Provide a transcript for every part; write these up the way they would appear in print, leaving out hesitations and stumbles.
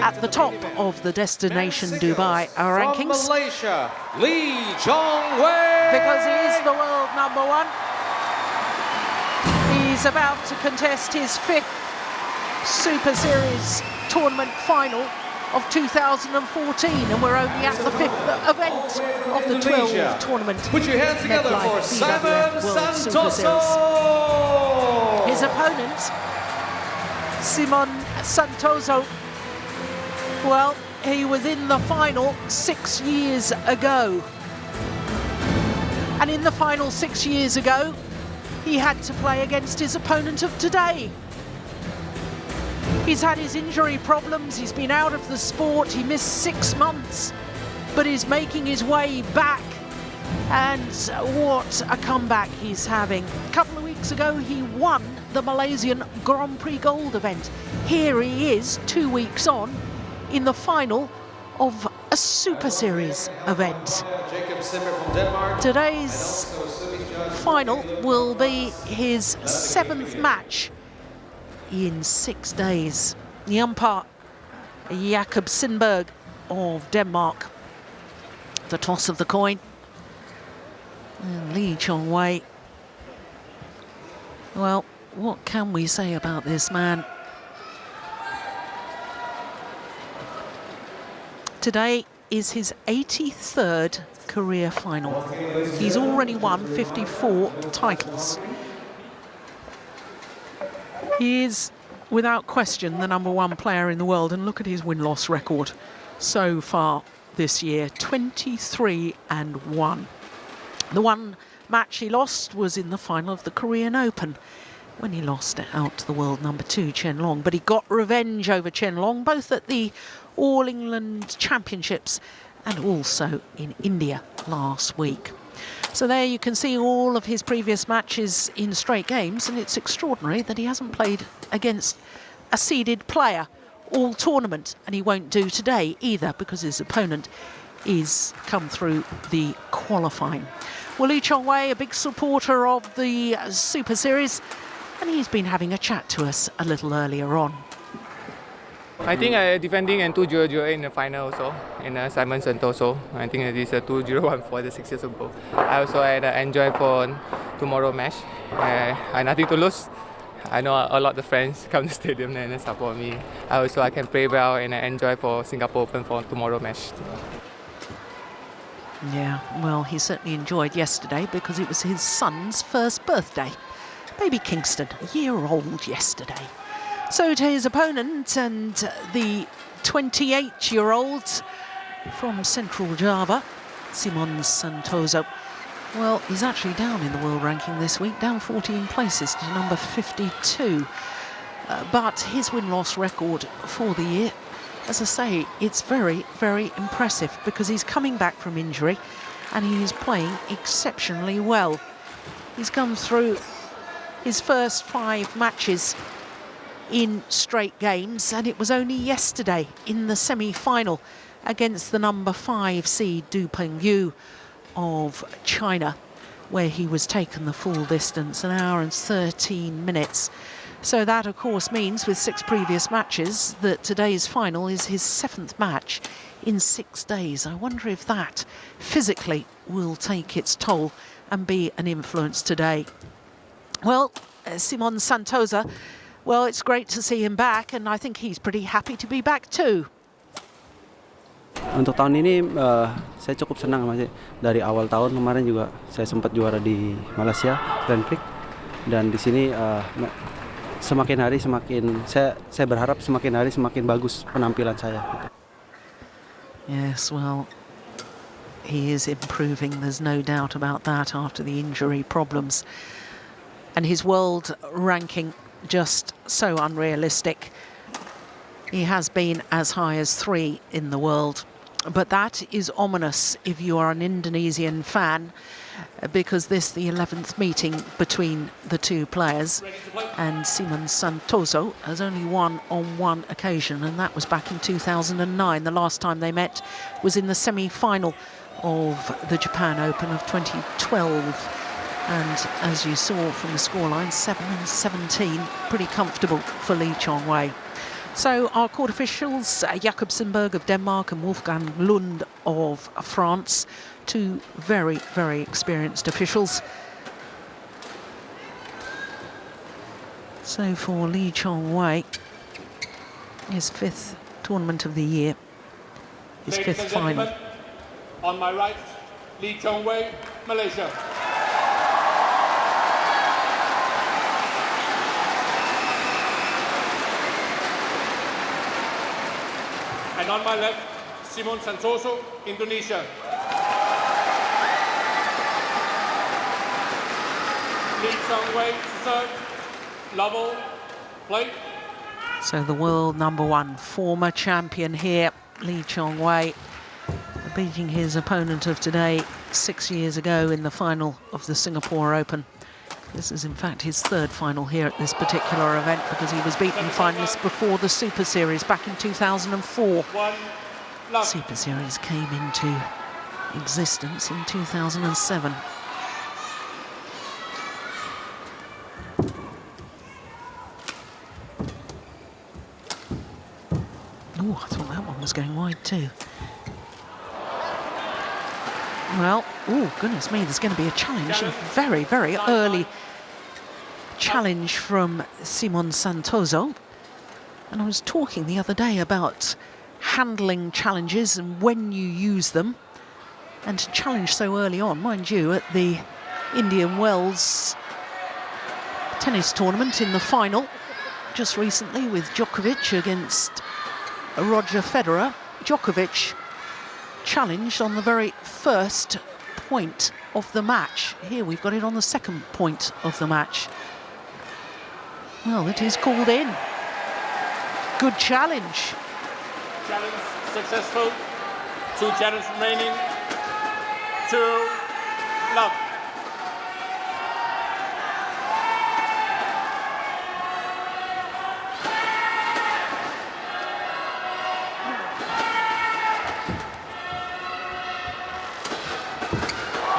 at the top of the destination Dubai rankings. Malaysia, Chong. Because he is the world #1. He's about to contest his 5th Super Series tournament final of 2014, and we're only at the 5th event of the 12 tournament. Put your hands together for SANTOSO. His opponent, SANTOSO, well, he was in the final 6 years ago. And in the final 6 years ago, he had to play against his opponent of today. He's had his injury problems, he's been out of the sport, he missed 6 months, but he's making his way back. And what a comeback he's having. A couple of weeks ago, he won the Malaysian Grand Prix Gold event. Here he is, 2 weeks on, in the final of a Super Series event. Today's final will be his 7th match in 6 days. The umpire, Jakob Sindberg of Denmark. The toss of the coin. And Lee Chong-wei. Well, what can we say about this man? Today is his 83rd career final. He's already won 54 titles. He is, without question, the #1 player in the world, and look at his win-loss record so far this year, 23-1. The one match he lost was in the final of the Korean Open, when he lost it out to the world #2, Chen Long. But he got revenge over Chen Long, both at the All England Championships and also in India last week. So there you can see all of his previous matches in straight games, and it's extraordinary that he hasn't played against a seeded player all tournament, and he won't do today either because his opponent is come through the qualifying. Well, Lee Chong-wei, a big supporter of the Super Series, and he's been having a chat to us a little earlier on. I think defending and 2-0 in the final also in Simon SANTOSO. I think it is a 2-0 for the 6 years ago. I also had enjoy for tomorrow match. I had nothing to lose. I know a lot of friends come to the stadium and support me. I can play well and enjoy for Singapore Open for tomorrow match. Yeah, well, he certainly enjoyed yesterday because it was his son's first birthday. Baby Kingston, a year old yesterday. So to his opponent, and the 28-year-old from Central Java, SANTOSO. Well, he's actually down in the world ranking this week, down 14 places to number 52. But his win-loss record for the year, as I say, it's very, very impressive because he's coming back from injury and he's playing exceptionally well. He's come through his first 5 matches in straight games, and it was only yesterday in the semi-final against the number 5 seed Du Pengyu of China, where he was taken the full distance, 1 hour and 13 minutes. So that, of course, means with 6 previous matches that today's final is his 7th match in 6 days. I wonder if that physically will take its toll and be an influence today. Well, SANTOSO, well, it's great to see him back, and I think he's pretty happy to be back too. Untuk tahun ini saya cukup senang, Mas. Dari awal tahun kemarin juga saya sempat juara di Malaysia Grand Prix, dan di sini semakin hari semakin saya berharap semakin hari semakin bagus penampilan saya. Yes, well, he is improving, there's no doubt about that, after the injury problems. And his world ranking just so unrealistic. He has been as high as 3 in the world, but that is ominous if you are an Indonesian fan, because this the 11th meeting between the two players, and SANTOSO has only won on 1 occasion, and that was back in 2009. The last time they met was in the semi-final of the Japan Open of 2012. And as you saw from the scoreline, 7-17, pretty comfortable for Lee Chong-wei. So our court officials, Jakob Simberg of Denmark and Wolfgang Lund of France, two very, very experienced officials. So for Lee Chong-wei, his 5th tournament of the year, his 5th final. On my right, Lee Chong-wei, Malaysia. And on my left, SANTOSO, Indonesia. Lee Chong-wei, serve, level, play. So the world #1 former champion here, Lee Chong-wei, beating his opponent of today 6 years ago in the final of the Singapore Open. This is in fact his 3rd final here at this particular event, because he was beaten finalist before the Super Series back in 2004. Super Series came into existence in 2007. Oh, I thought that one was going wide too. Well, oh goodness me, there's going to be a challenge, a very, very early challenge from SANTOSO. And I was talking the other day about handling challenges and when you use them, and to challenge so early on, mind you, at the Indian Wells tennis tournament in the final just recently with Djokovic against Roger Federer. Djokovic challenged on the very first point of the match. Here we've got it on the 2nd point of the match. Well, it is called in. Good challenge. Challenge successful. 2 challenges remaining. 2 love.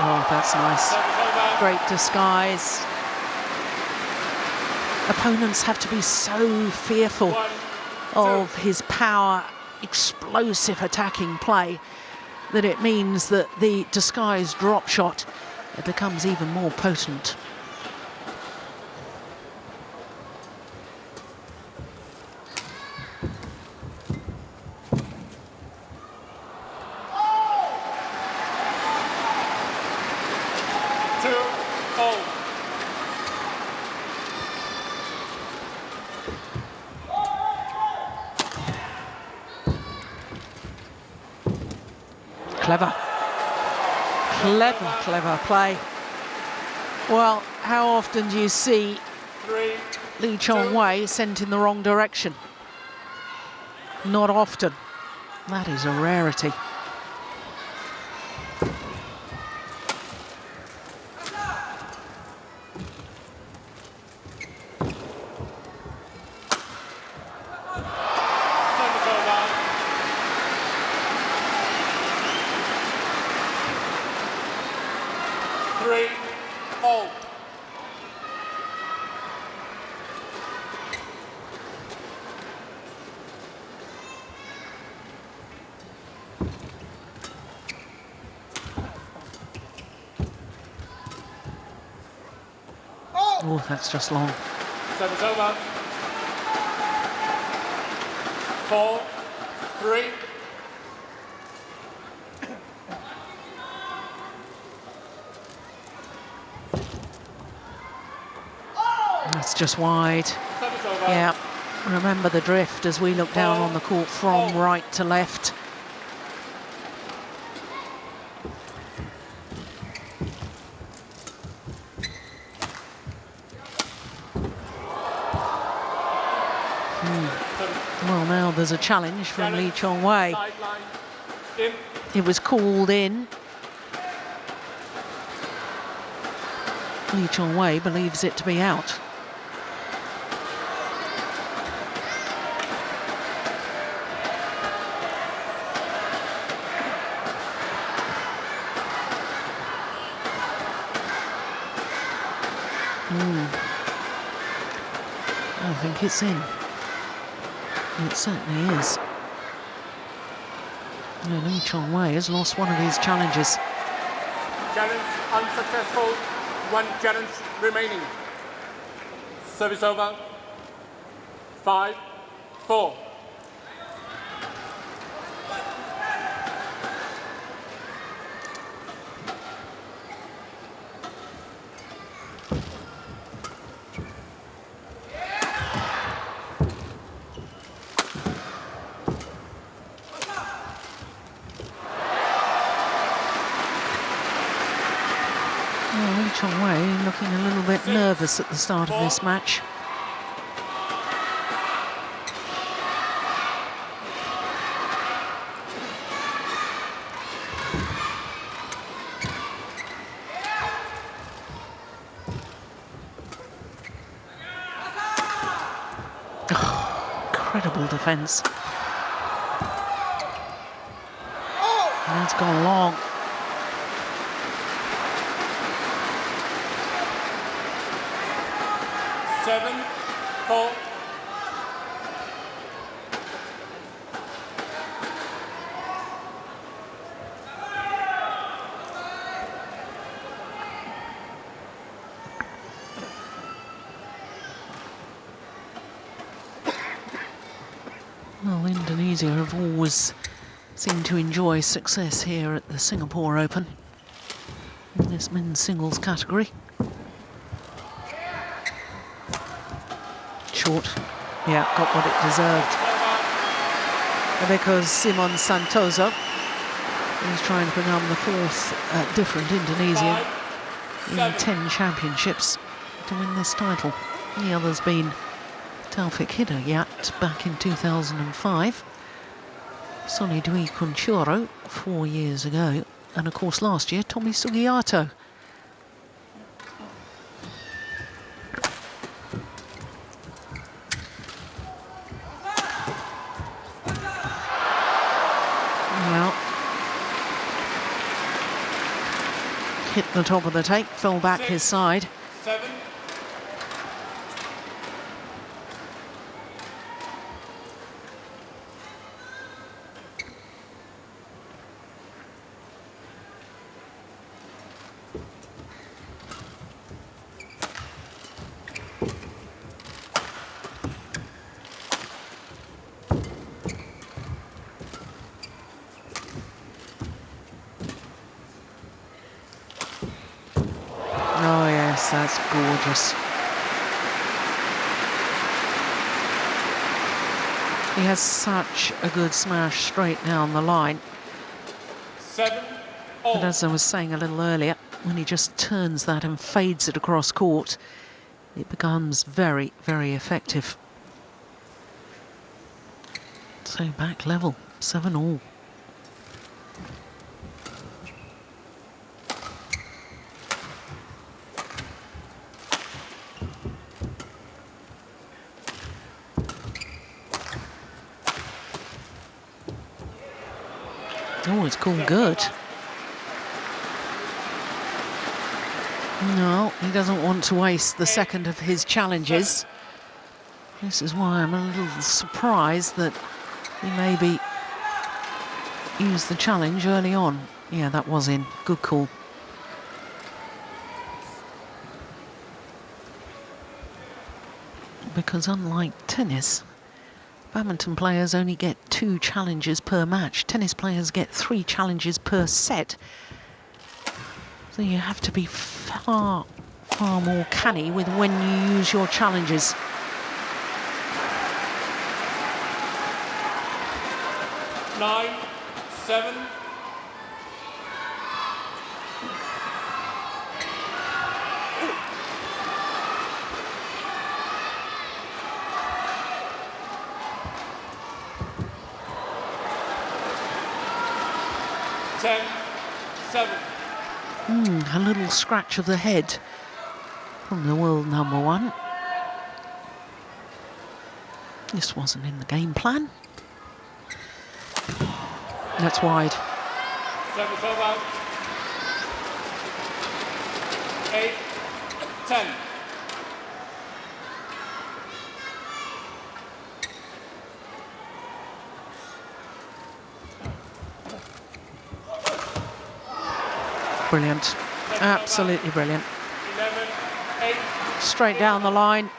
Oh, that's nice. Great disguise. Opponents have to be so fearful of his power, explosive attacking play, that it means that the disguised drop shot becomes even more potent. Clever. Clever, clever play. Well, how often do you see Lee Chong-wei sent in the wrong direction? Not often. That is a rarity. Oh, that's just long. Service over. 4, 3. That's just wide. Yeah, remember the drift as we look down on the court from right to left. Well, now there's a challenge from Lee Chong-wei. It was called in. Lee Chong-wei believes it to be out. I think it's in. It certainly is. Lee Chong-wei has lost one of his challenges. Challenge unsuccessful. One challenge remaining. Service over. 5-4. Lee Chong-wei looking a little bit nervous at the start of this match. Incredible defence. That's gone long. Seven, 4. Well, Indonesia have always seemed to enjoy success here at the Singapore Open in this men's singles category. Short, yeah, got what it deserved. Because SANTOSO is trying to become the fourth different Indonesian in 10 championships to win this title. The other's been Taufik Hidayat back in 2005, Sonny Dwi Kunchoro 4 years ago, and of course last year Tommy Sugiarto. Well, hit the top of the tape, fell back his side. 7. Oh yes, that's gorgeous. He has such a good smash straight down the line. 7. And as I was saying a little earlier, when he just turns that and fades it across court, it becomes very, very effective. So back level, 7-all. Oh, it's called good. No, he doesn't want to waste the second of his challenges. This is why I'm a little surprised that he maybe used the challenge early on. Yeah, that was in. Good call. Because unlike tennis, badminton players only get 2 challenges per match. Tennis players get 3 challenges per set. So you have to be far, far more canny with when you use your challenges. Nine, 7. A little scratch of the head from the world number 1. This wasn't in the game plan. That's wide. 7 over. 8, 10. Brilliant. Absolutely brilliant. 11-8. Straight down the line.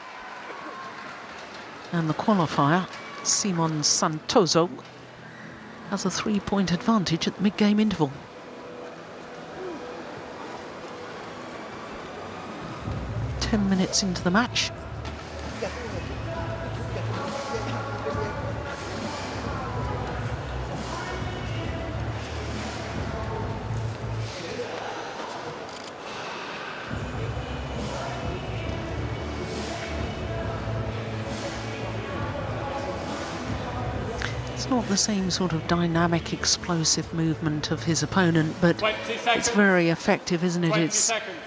And the qualifier, Simon SANTOSO, has a 3-point advantage at the mid-game interval. Ten minutes into the match. It's not the same sort of dynamic, explosive movement of his opponent, but 20 seconds. it's very effective, isn't it? 20 It's seconds.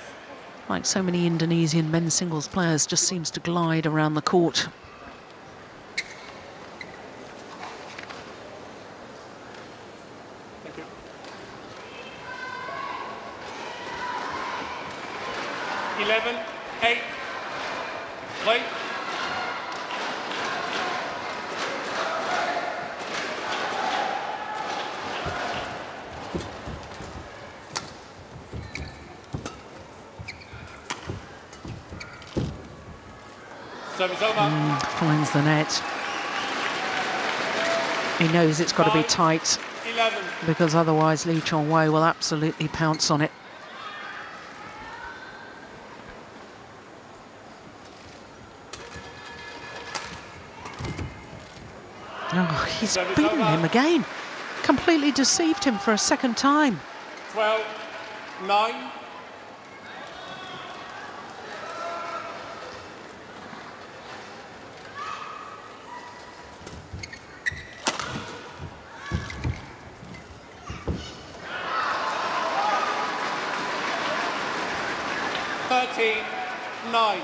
like so many Indonesian men's singles players, just seems to glide around the court. Thank you. 11-8. Play. Service over. Finds the net. He knows it's got to be 5, tight, 11. because otherwise Lee Chong-wei will absolutely pounce on it. Oh, he's Service beaten over. him again. Completely deceived him for a second time. 12-9. Thirteen, 9.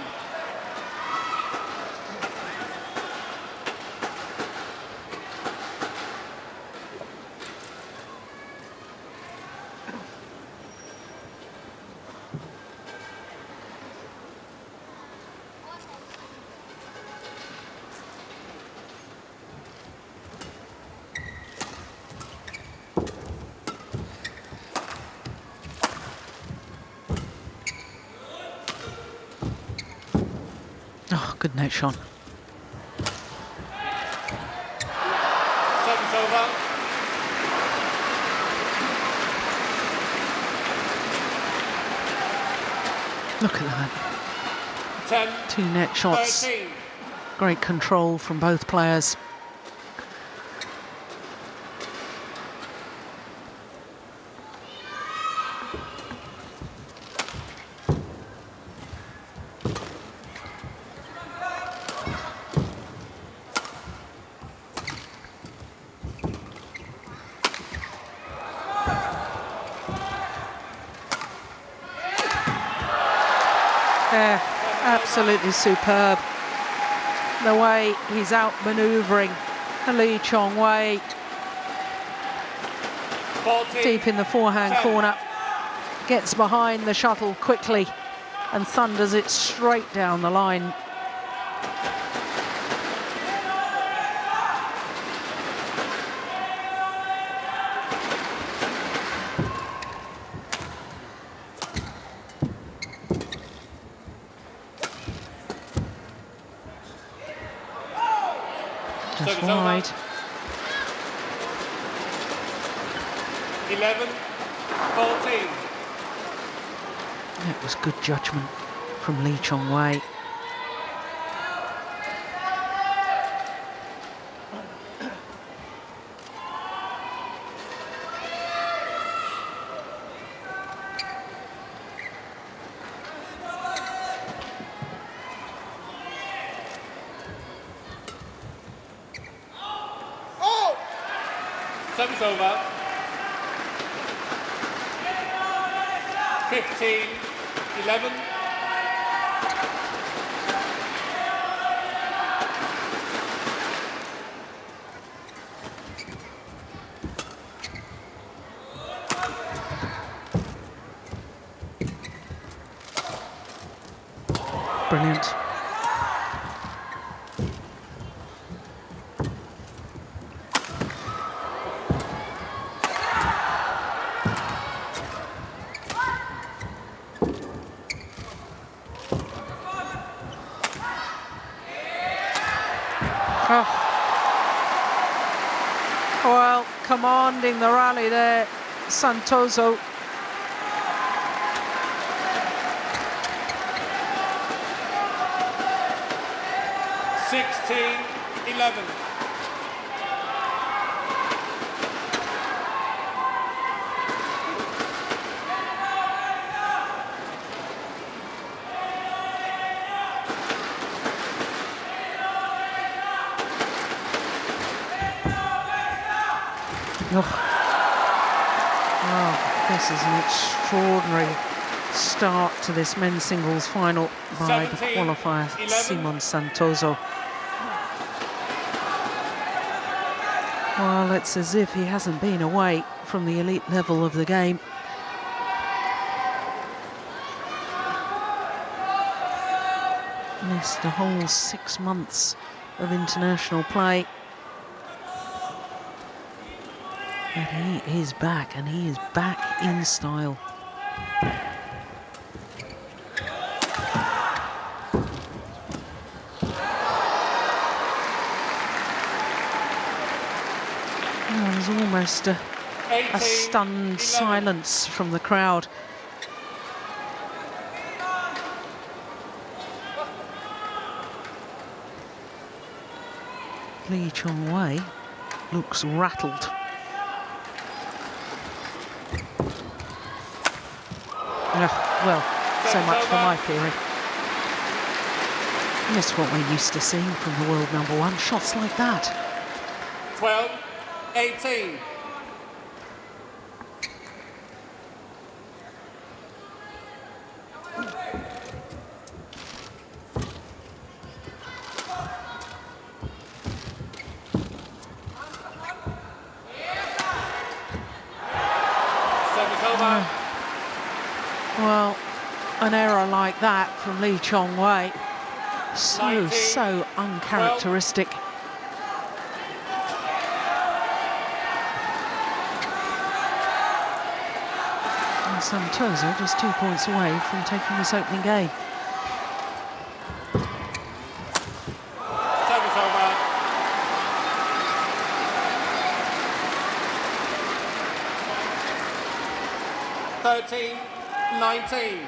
Oh, good net, Sean. Service over. Look at that. 10, 2 net shots. 13. Great control from both players. Yeah, absolutely superb. The way he's outmanoeuvring Lee Chong-wei 14, deep in the forehand 10. corner. Gets behind the shuttle quickly and thunders it straight down the line. Just Service over. wide. 11, 14. That was good judgment from Lee Chong-wei. Service over. 15, 11. Brilliant. Well, commanding the rally there, SANTOSO. (16-11). Oh, this is an extraordinary start to this men's singles final by the 17, qualifier 11. Simon SANTOSO. Well, it's as if he hasn't been away from the elite level of the game. Missed a whole 6 months of international play. But he is back, and he is back in style. Oh, there's almost a 18, stunned 11. silence from the crowd. Chong looks rattled. Well, so much for my theory. Just what we're used to seeing from the world number one, shots like that. 12-18. Service over. Well, an error like that from Chong, so uncharacteristic. And SANTOSO just 2 points away from taking this opening game. Service over. (13-19).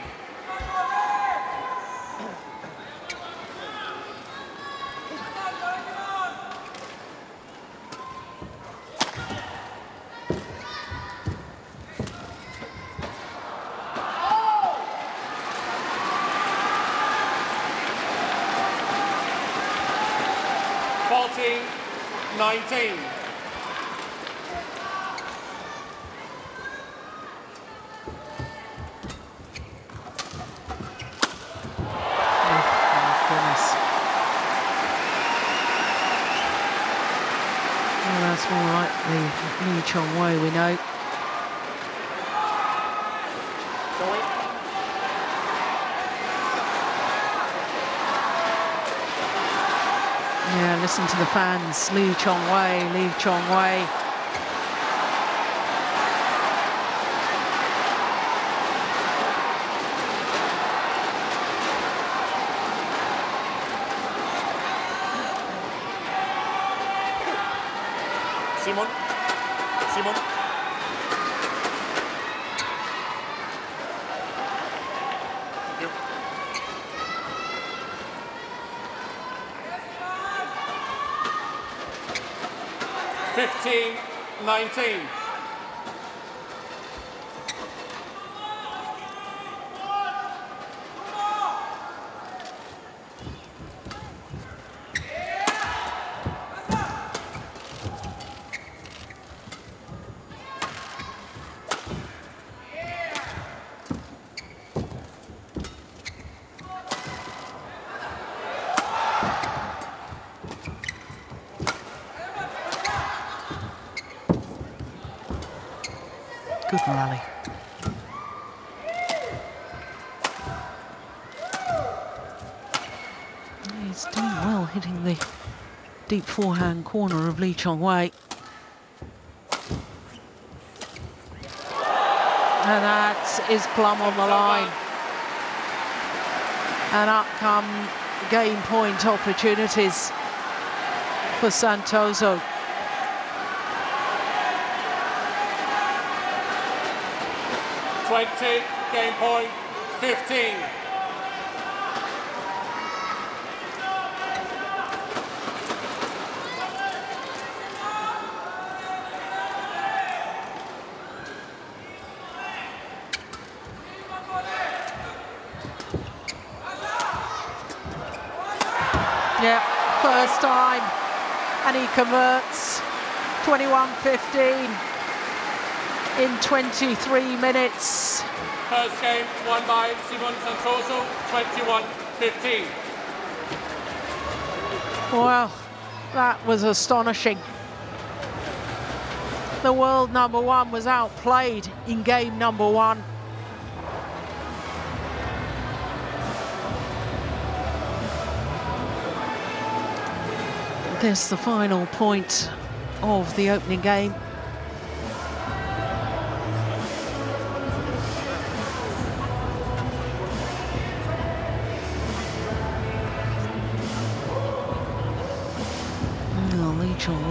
(14-19). Well, that's more like the Chong we know. Yeah, listen to the fans. Chong Wei. Simon. Thank you. (15-19). Good rally. He's doing well, hitting the deep forehand corner of Chong. And that is plumb on the line. And up come game point opportunities for SANTOSO. 20, game point, 15. Yeah, first time, and he converts 21-15 in 23 minutes. First game won by SANTOSO, 21-15. Well, that was astonishing. The world number one was outplayed in game number one. This the final point of the opening game. Chong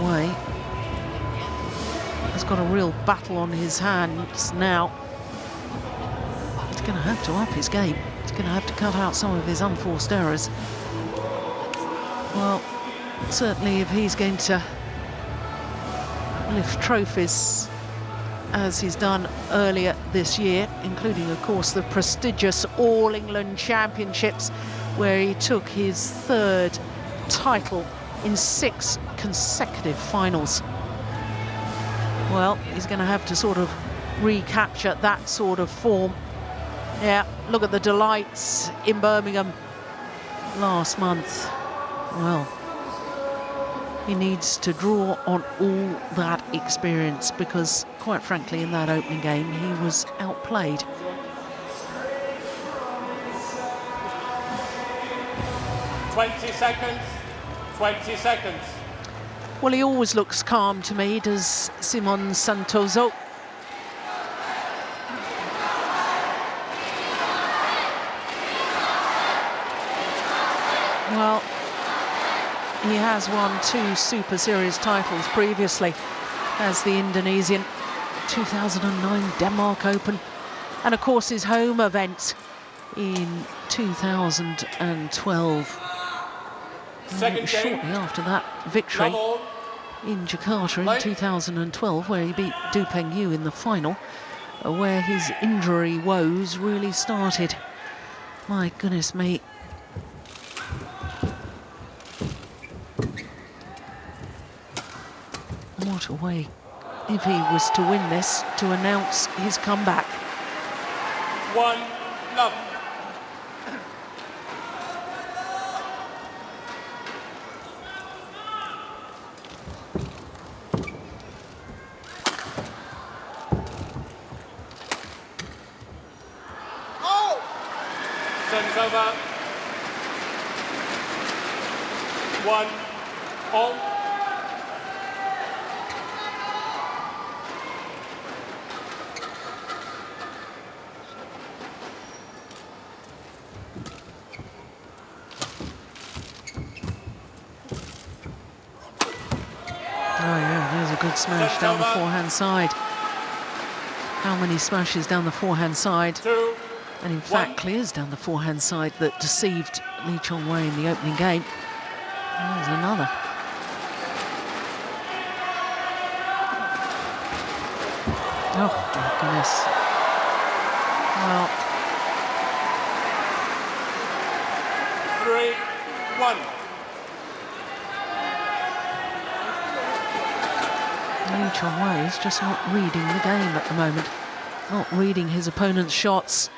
has got a real battle on his hands now. He's going to have to up his game. He's going to have to cut out some of his unforced errors. Well, certainly if he's going to lift trophies as he's done earlier this year, including, of course, the prestigious All England Championships, where he took his third title in 6 consecutive finals. Well, he's going to have to sort of recapture that sort of form. Yeah, look at the delights in Birmingham last month. Well, he needs to draw on all that experience because, quite frankly, in that opening game, he was outplayed. Twenty seconds. Well, he always looks calm to me, does SANTOSO. Well, he has won 2 Super Series titles previously as the Indonesian, 2009 Denmark Open, and of course his home event in 2012. Shortly after that victory in Jakarta in 2012, where he beat Du Pengyu in the final, where his injury woes really started. My goodness me. What a way, if he was to win this, to announce his comeback. 1-love. Service over. 1-all. Oh yeah, there's a good smash down the forehand side. How many smashes down the forehand side? 2, And in fact clears down the forehand side that deceived Lee Chong-wei in the opening game. And there's another. Oh my goodness. Well, 3-1. Lee Chong-wei is just not reading the game at the moment. Not reading his opponent's shots.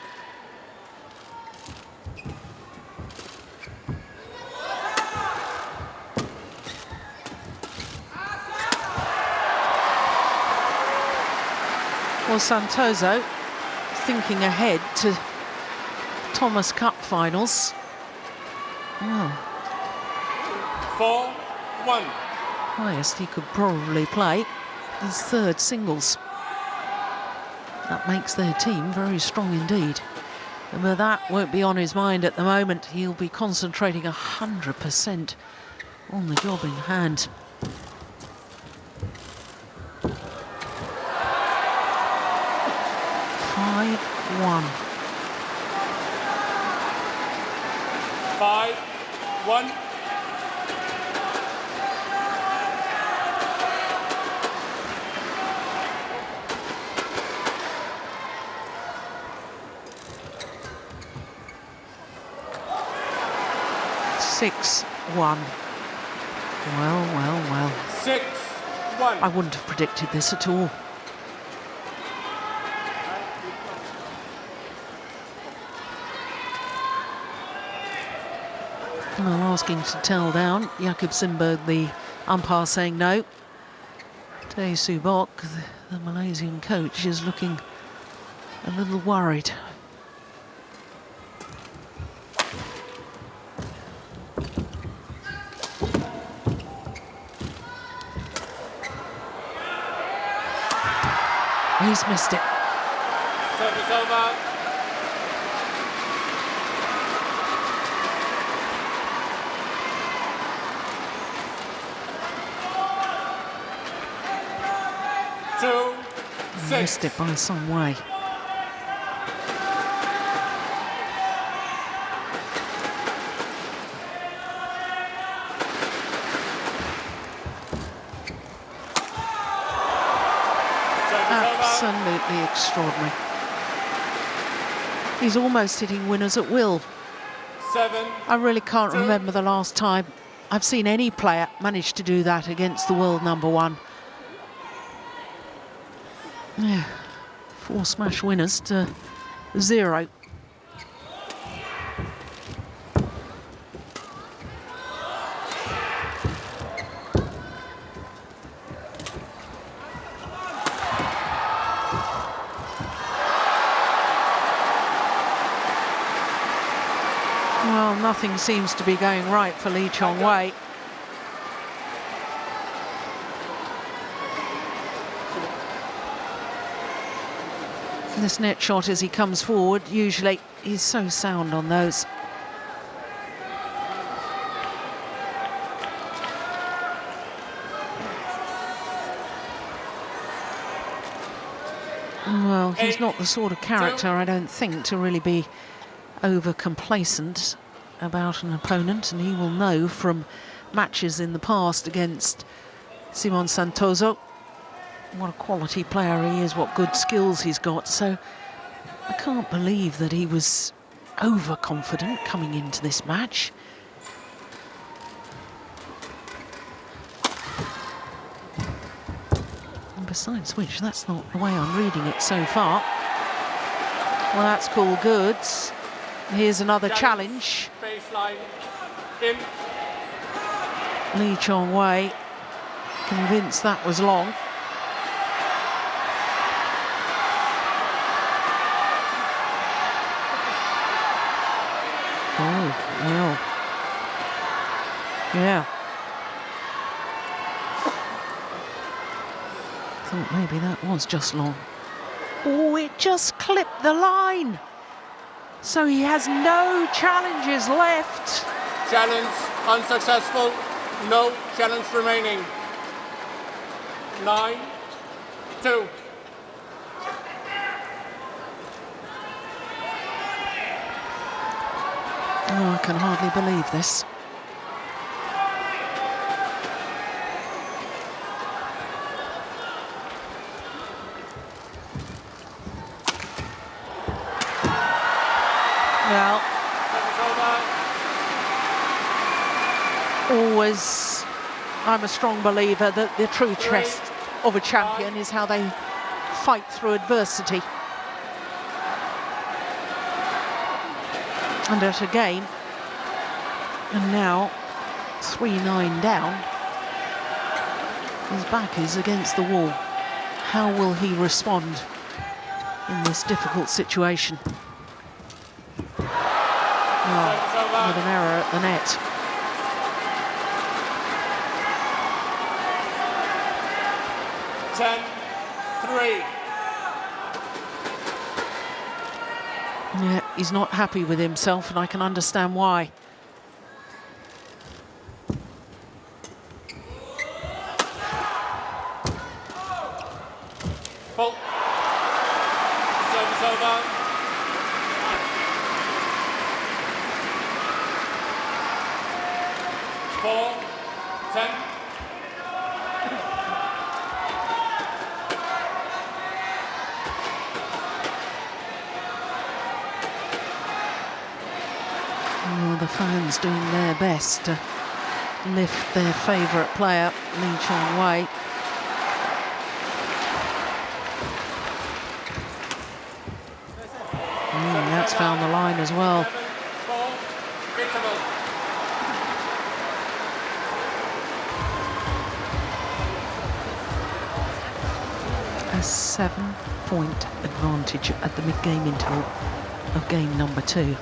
Well, SANTOSO thinking ahead to Thomas Cup finals. Well, 4-1. highest he could probably play is third singles. That makes their team very strong indeed. But that won't be on his mind at the moment. He'll be concentrating 100% on the job in hand. 5-1. Six, 1. Well. 6-1. I wouldn't have predicted this at all. Well, asking to tell down. Jakob Simberg, the umpire, saying no. Tae Subok, the Malaysian coach, is looking a little worried. He's missed it. Service over. Missed it by some way. Absolutely extraordinary. He's almost hitting winners at will. 7. I really can't remember the last time I've seen any player manage to do that against the world number one. Yeah, 4 smash winners to 0. Well, nothing seems to be going right for Lee Chong-wei. This net shot as he comes forward, usually he's so sound on those. Well, he's not the sort of character, I don't think, to really be over complacent about an opponent, and he will know from matches in the past against Simon Santoso what a quality player he is, what good skills he's got. So I can't believe that he was overconfident coming into this match. And besides which, that's not the way I'm reading it so far. Well, that's cool goods. Here's another challenge. Baseline in. Lee Chong-wei convinced that was long. Oh, well. Yeah. Thought maybe that was just long. Oh, it just clipped the line. So he has no challenges left. Challenge unsuccessful. No challenge remaining. 9-2. Oh, I can hardly believe this. Well, always, I'm a strong believer that the true test of a champion is how they fight through adversity. And at a game, and now 3-9 down, his back is against the wall. How will he respond in this difficult situation? Oh, with an error at the net. Yeah, he's not happy with himself, and I can understand why. Full. Service over. 4, 10. Well, the fans doing their best to lift their favourite player, Lee Chong. That's found the line as well. 4, interval. A 7-point advantage at the mid-game interval of game number 2.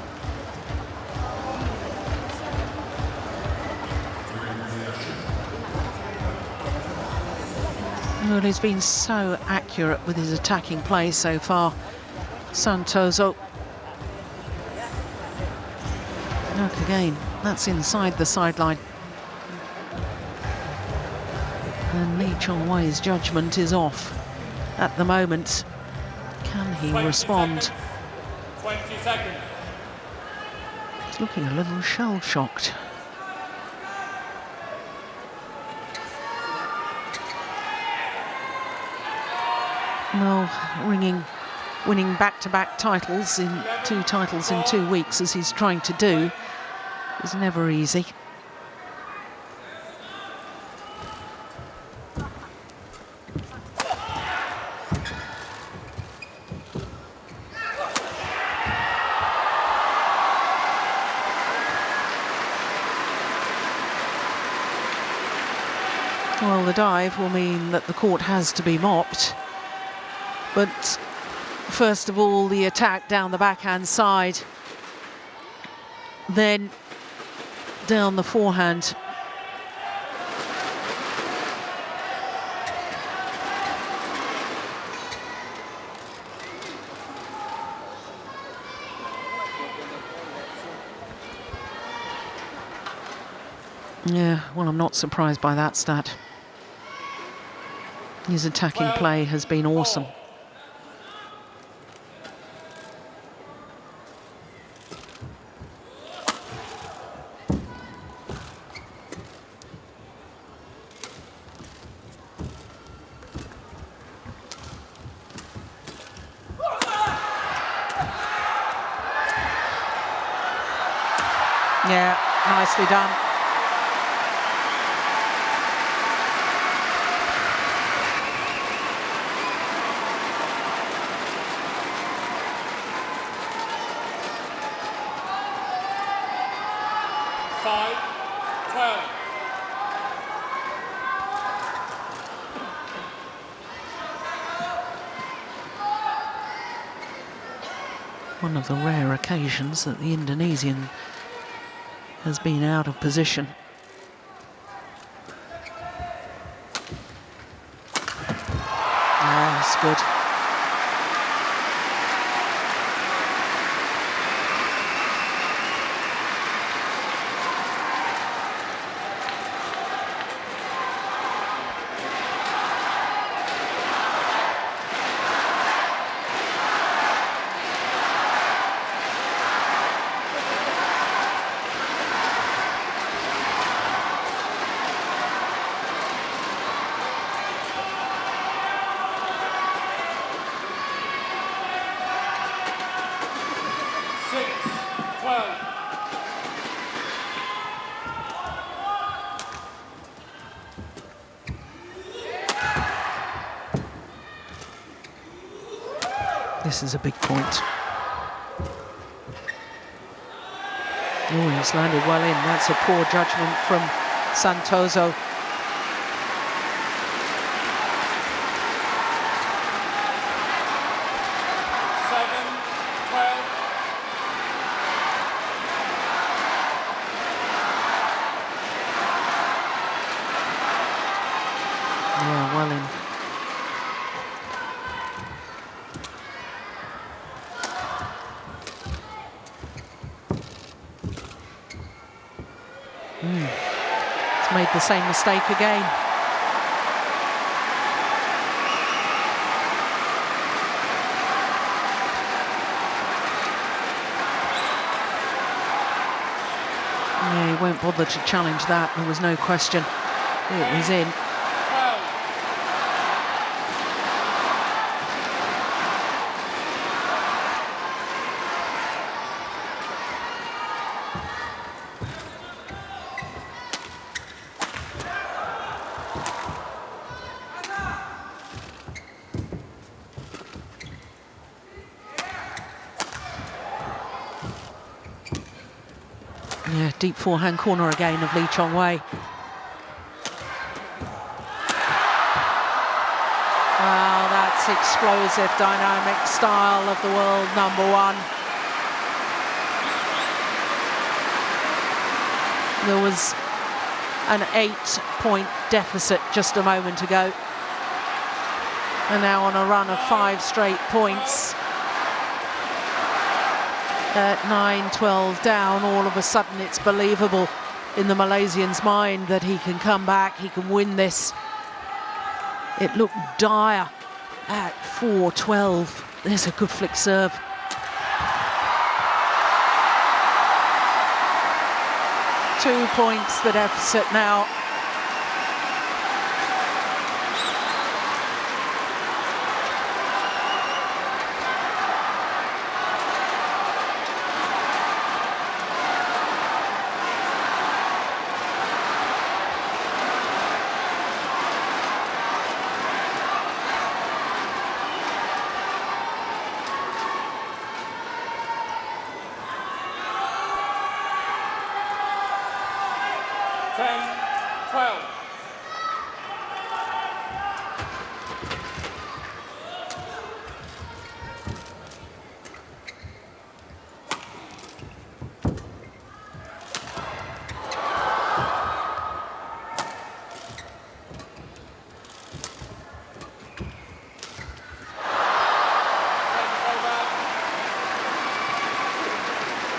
Well, he's been so accurate with his attacking play so far, SANTOSO. Look again, that's inside the sideline. And Lee Chong-wei's judgment is off at the moment. Can he 20 respond? seconds. 20 seconds. He's looking a little shell-shocked. Well, winning back-to-back titles in 2 titles in 2 weeks, as he's trying to do, is never easy. Well, the dive will mean that the court has to be mopped. But first of all, the attack down the backhand side, then down the forehand. Yeah, well, I'm not surprised by that stat. His attacking play has been awesome. Yeah, nicely done. One of the rare occasions that the Indonesian has been out of position. Ah, that's good. This is a big point. Oh, he's landed well in. That's a poor judgment from SANTOSO. Yeah, well in. He's made the same mistake again. Yeah, he he won't bother to challenge that. There was no question. It was in. 12. Yeah, deep forehand corner again of Lee Chong-wei. Wow, that's explosive, dynamic style of the world #1. There was an 8-point deficit just a moment ago. And now on a run of 5 straight points. At 9-12 down, all of a sudden it's believable in the Malaysian's mind that he can come back, he can win this. It looked dire at 4-12. There's a good flick serve. Two points the deficit now.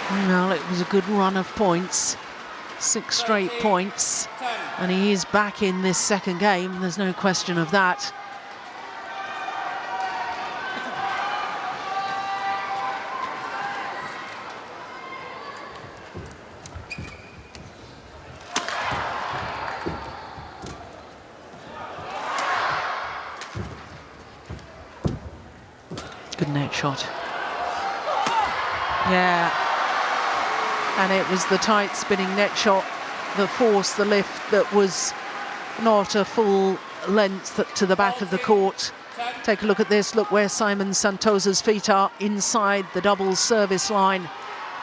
Well, it was a good run of points, 6 straight points, and he is back in this second game, there's no question of that. Good net shot. Yeah. And it was the tight spinning net shot, the force, the lift that was not a full length to the back of the court. Take a look at this, look where Simon Santoso's feet are, inside the double service line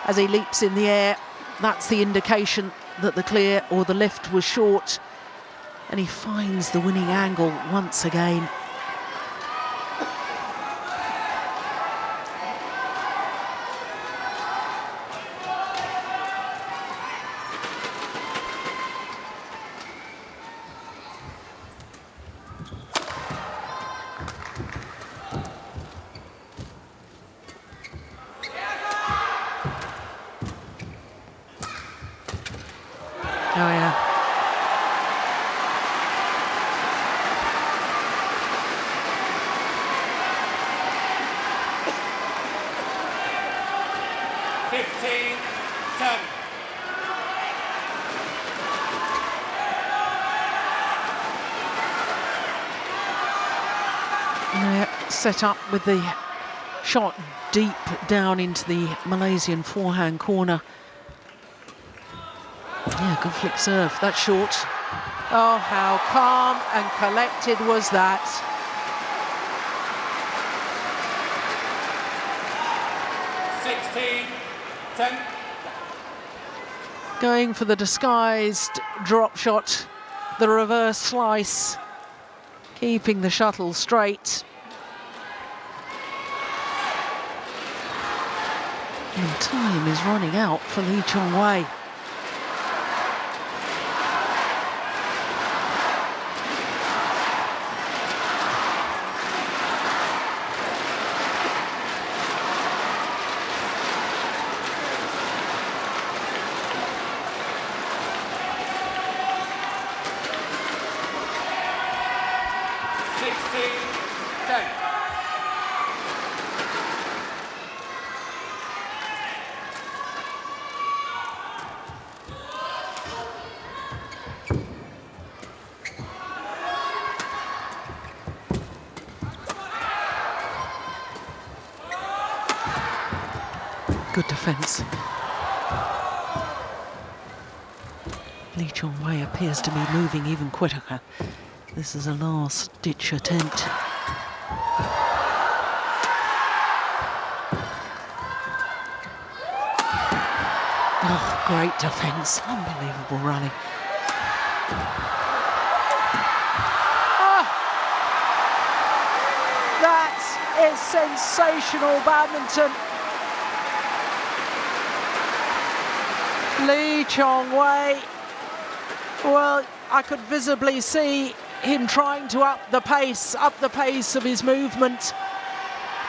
as he leaps in the air. That's the indication that the clear or the lift was short. And he finds the winning angle once again. Oh, yeah. Set up with the shot deep down into the Malaysian forehand corner. Yeah, good flick serve. That's short. Oh, how calm and collected was that. Going for the disguised drop shot, the reverse slice, keeping the shuttle straight. And time is running out for Lee Chong-wei. Good defence. Lee Chong-wei appears to be moving even quicker. This is a last-ditch attempt. Oh, great defence. Unbelievable rally. That is sensational badminton. Lee Chong-wei, well, I could visibly see him trying to up the pace of his movement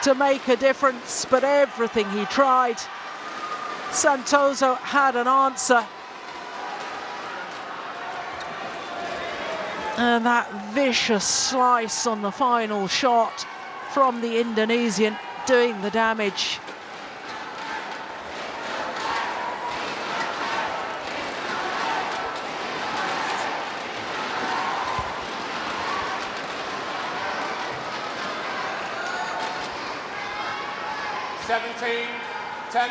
to make a difference, but everything he tried, SANTOSO had an answer. And that vicious slice on the final shot from the Indonesian doing the damage. Seventeen, 10.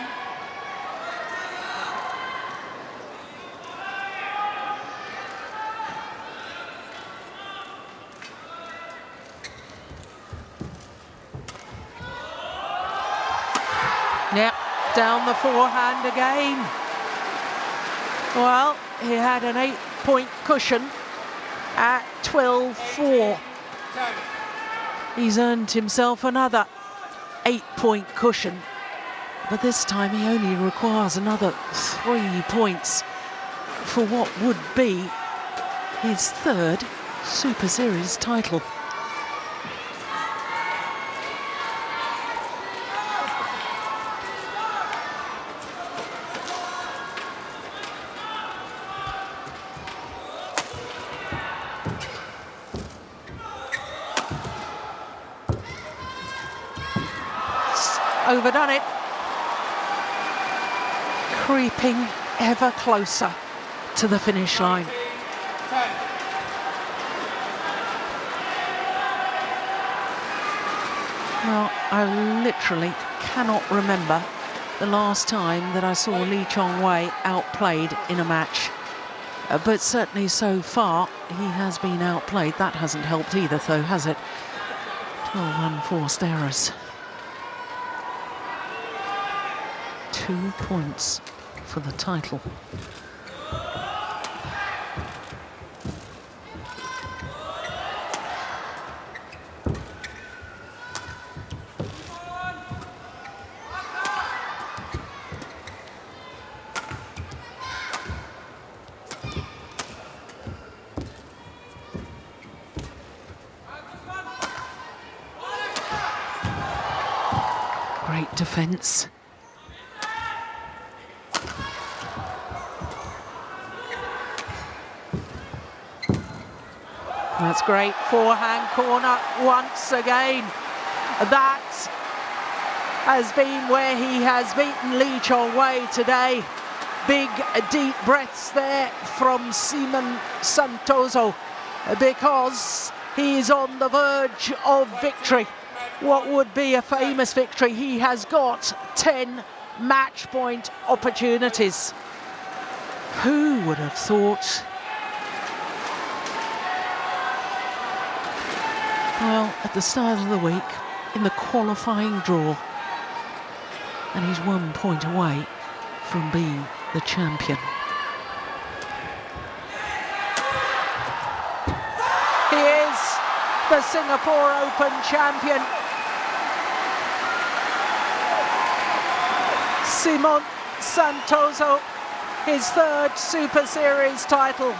Yep, down the forehand again. Well, he had an 8-point cushion at 12-4. 10. He's earned himself another 8-point cushion, but this time he only requires another 3 points for what would be his third Super Series title. Overdone it. Creeping ever closer to the finish line. 10. Well, I literally cannot remember the last time that I saw Lee Chong-wei outplayed in a match. But certainly so far, he has been outplayed. That hasn't helped either, though, has it? 12 unforced errors. 2 points for the title. Great defence. That's great forehand corner once again. That has been where he has beaten Lee Chong-wei today. Big deep breaths there from SANTOSO because he is on the verge of victory. What would be a famous victory. He has got 10 match point opportunities. Who would have thought? Well, at the start of the week, in the qualifying draw, and he's 1 point away from being the champion. He is the Singapore Open champion. SANTOSO, his third Super Series title.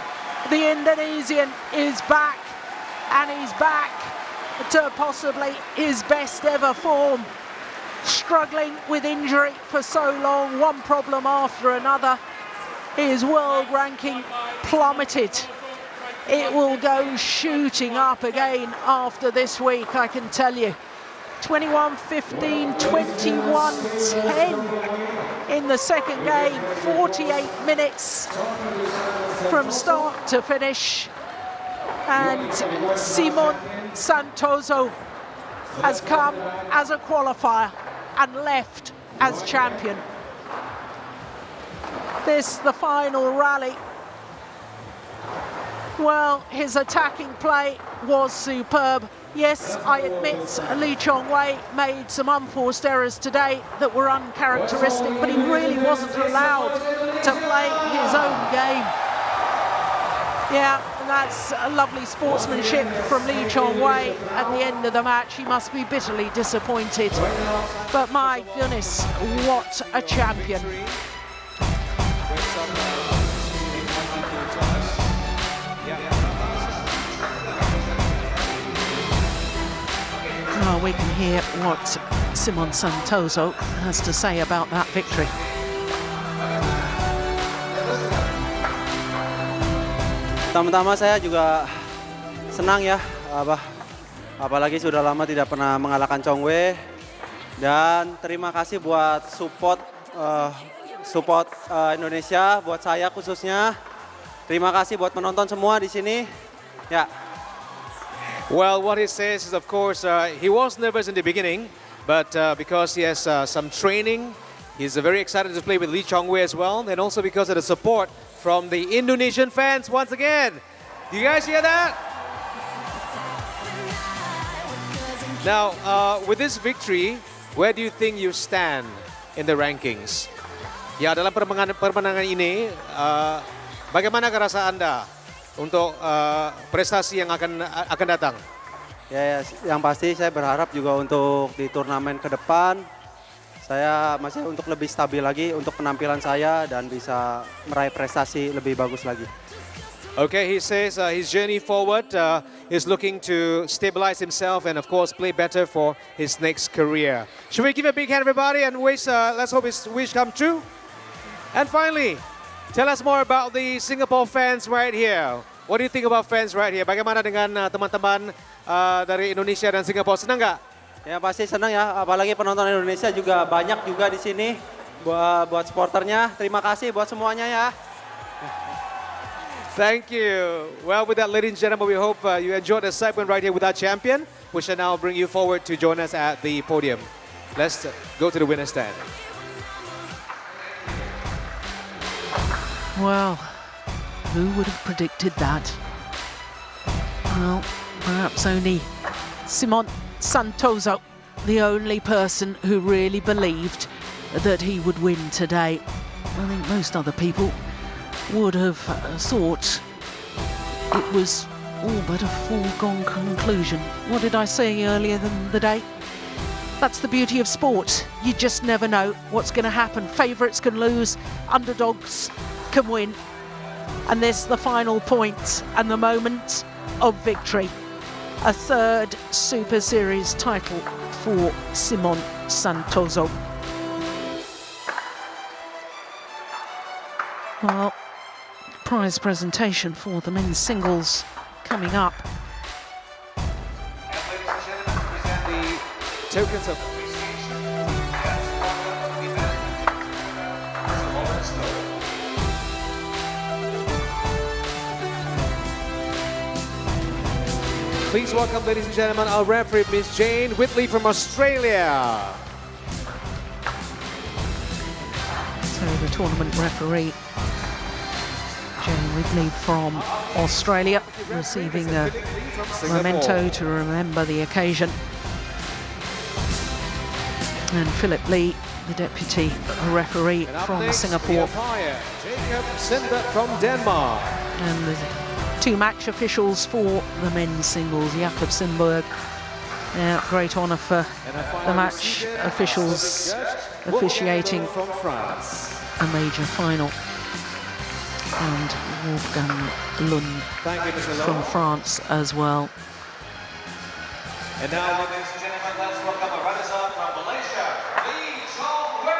The Indonesian is back, and he's back to possibly his best ever form. Struggling with injury for so long, one problem after another. His world ranking plummeted. It will go shooting up again after this week, I can tell you. 21-15, 21-10 in the second game, 48 minutes from start to finish. And SANTOSO has come as a qualifier and left as champion. This, the final rally. Well, his attacking play was superb. Yes, I admit Lee Chong-wei made some unforced errors today that were uncharacteristic, but he really wasn't allowed to play his own game. Yeah, and that's a lovely sportsmanship from Lee Chong-wei at the end of the match. He must be bitterly disappointed. But my goodness, what a champion. Well, we can hear what Simon Santoso has to say about that victory. Pertama-tama saya juga senang ya, apalagi sudah lama tidak pernah mengalahkan Chong-wei. Dan terima kasih buat support Indonesia, buat saya khususnya. Terima kasih buat penonton semua di sini. Ya. Well, what he says is, of course, he was nervous in the beginning, but because he has some training, he's very excited to play with Lee Chong-wei as well, and also because of the support from the Indonesian fans once again. Do you guys hear that? Now, with this victory, where do you think you stand in the rankings? Ya, dalam permenangan ini, bagaimana rasa Anda untuk prestasi yang akan datang? Ya, yang pasti saya berharap juga untuk di turnamen ke depan saya masih untuk lebih stabil lagi untuk penampilan saya dan bisa meraih prestasi lebih bagus lagi. Okay, he says his journey forward is looking to stabilize himself and of course play better for his next career. Should we give a big hand everybody and wish, let's hope his wish come true? And finally, tell us more about the Singapore fans right here. What do you think about fans right here? Bagaimana dengan teman-teman dari Indonesia dan Singapura? Senang nggak? Ya pasti senang ya, apalagi penonton Indonesia juga banyak juga di sini buat supporternya. Terima kasih buat semuanya ya. Thank you. Well, with that, ladies and gentlemen, we hope you enjoyed the segment right here with our champion. We shall now bring you forward to join us at the podium. Let's go to the winner's stand. Well, who would have predicted that? Well, perhaps only Simon Santoso, the only person who really believed that he would win today. I think most other people would have thought it was all but a foregone conclusion. What did I say earlier in the day? That's the beauty of sport. You just never know what's going to happen. Favourites can lose, underdogs can win. And this is the final point and the moment of victory. A third Super Series title for Simon Santoso. Well, prize presentation for the men's singles coming up. And ladies and gentlemen, to present the tokens of Please welcome, ladies and gentlemen, our referee, Miss Jane Whitley from Australia. So the tournament referee, Jane Whitley from Australia, receiving a memento to remember the occasion. And Philip Lee, the deputy referee from Singapore. Jacob Sinder from Denmark. And the two match officials for the men's singles, Jakob Sindberg. Great honour for the match officials officiating from France. a major final. And Wolfgang Lund from France as well. And now, ladies and gentlemen, let's welcome a runner-up from Malaysia, Lee Chong-wei.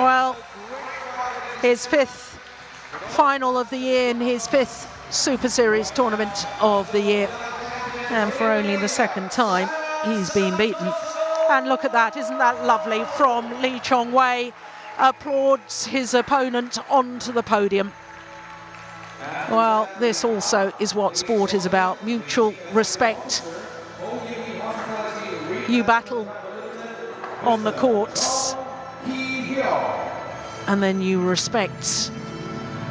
Well, his fifth final of the year and his fifth Super Series tournament of the year. And for only the second time, he's been beaten. And look at that, isn't that lovely from Lee Chong-wei? Applauds his opponent onto the podium. Well, this also is what sport is about, mutual respect. You battle on the courts, and then you respect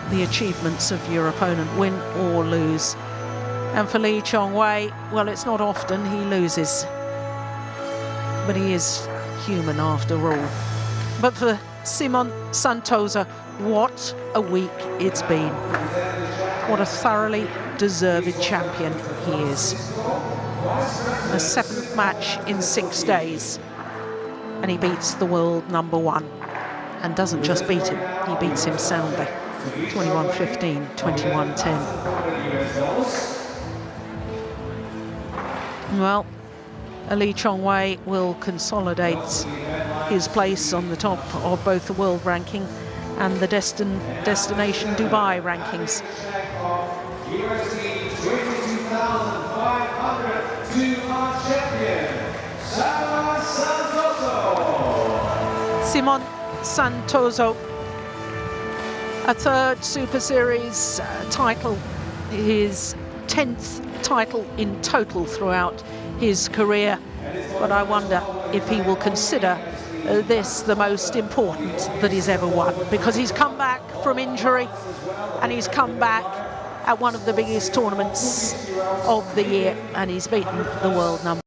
the achievements of your opponent, win or lose. And for Lee Chong-wei, well, it's not often he loses, but he is human after all. But for Simon Santoso, what a week it's been. What a thoroughly deserved champion he is. A 7th match in 6 days, and he beats the world number 1, and doesn't just beat him, he beats him soundly. 21-15, 21-10. Well, Lee Chong-wei will consolidate his place on the top of both the world ranking and the destination Dubai rankings. Simon Santoso, a 3rd Super Series title, his 10th title in total throughout his career. But I wonder if he will consider this the most important that he's ever won, because he's come back from injury and he's come back at one of the biggest tournaments of the year, and he's beaten the world number